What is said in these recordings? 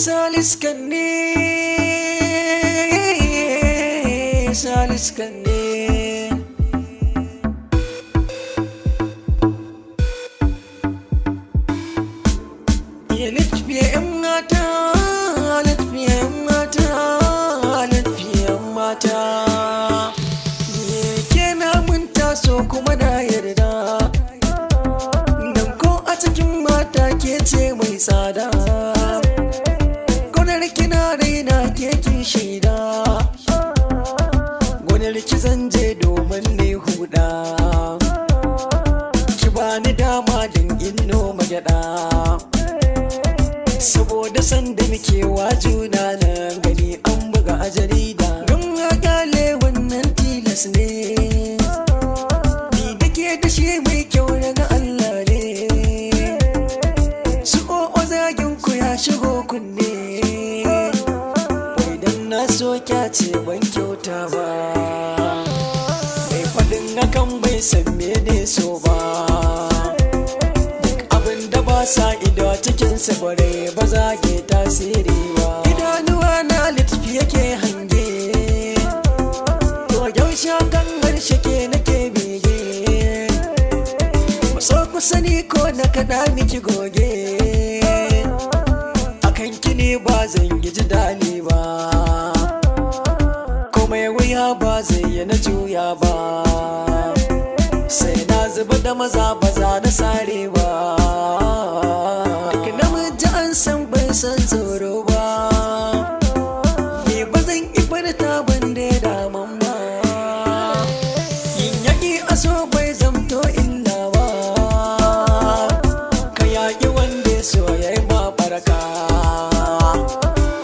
Salis kanne, Salis kanne. Ya litfiye 'yan mata, litfiye 'yan mata, litfiye 'yan mata. Ke na mun taso kuma na yarda, dan ko a cikin mata ke ce mai tsada. Kina raina kekin shaida, gonar ki zan je domin ne huda, ki bani dama don in noma gyada, saboda sanda muke wa juna nan gani an buga a jarida. Don gale wannan tilas ne, ni da ke da shi mai kyau daga Allah ne, su o'o zagin ku ya shigo kunne. So kyace ban kyauta ba, mai faɗin hakan bai san mene so ba. Duk abin da ba sa ido a cikinsa bare ba za ke tasiri ba. Idanuwa na littafi yake hange, to yaushe kan harshe ke nake bege. Maso ku sani ko na kaɗa miki goge, akan kini ba zan yi ji dali ba. Mai wuya ba zai yi na juya ba, sai na zuba da maza ba za na sare ba. Duk namiji an san bai san tsoro ba, ni ba zan ibarta ban da daman ba. Yin yaƙi a so bai zamto illa ba, ka yaƙi wanda so ya yi ma baraka,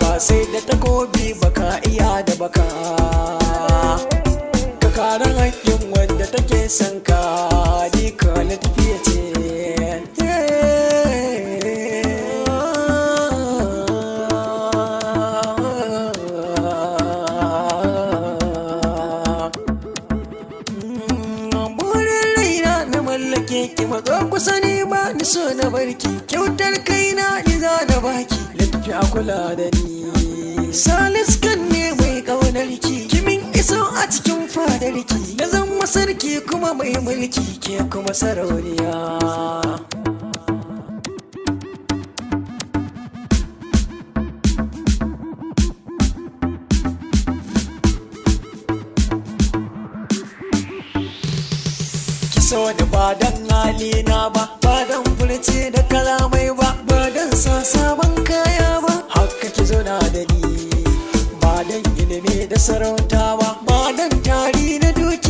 ba sai da takobi baka iya da baka. Karen haƙƙin wanda take son ka, ni ka tafiya ce. Burin raina na mallake ki, matso kusa ne ba ni so na barki, kyautar kaina ni za na baki, littafi a kula da ni. Salis kan ne mai ƙaunar ki, kimin iso a cikin fadarki, na zama sarki kuma mai mulki, ke kuma sarauniya. Ki so ni ba dan halina ba, ba dan furce da kalamai ba, ba dan sa sabon kaya ba, haka ki zo na da ni. Ba dan ilimi da sarauta ba, ba dan tari na duki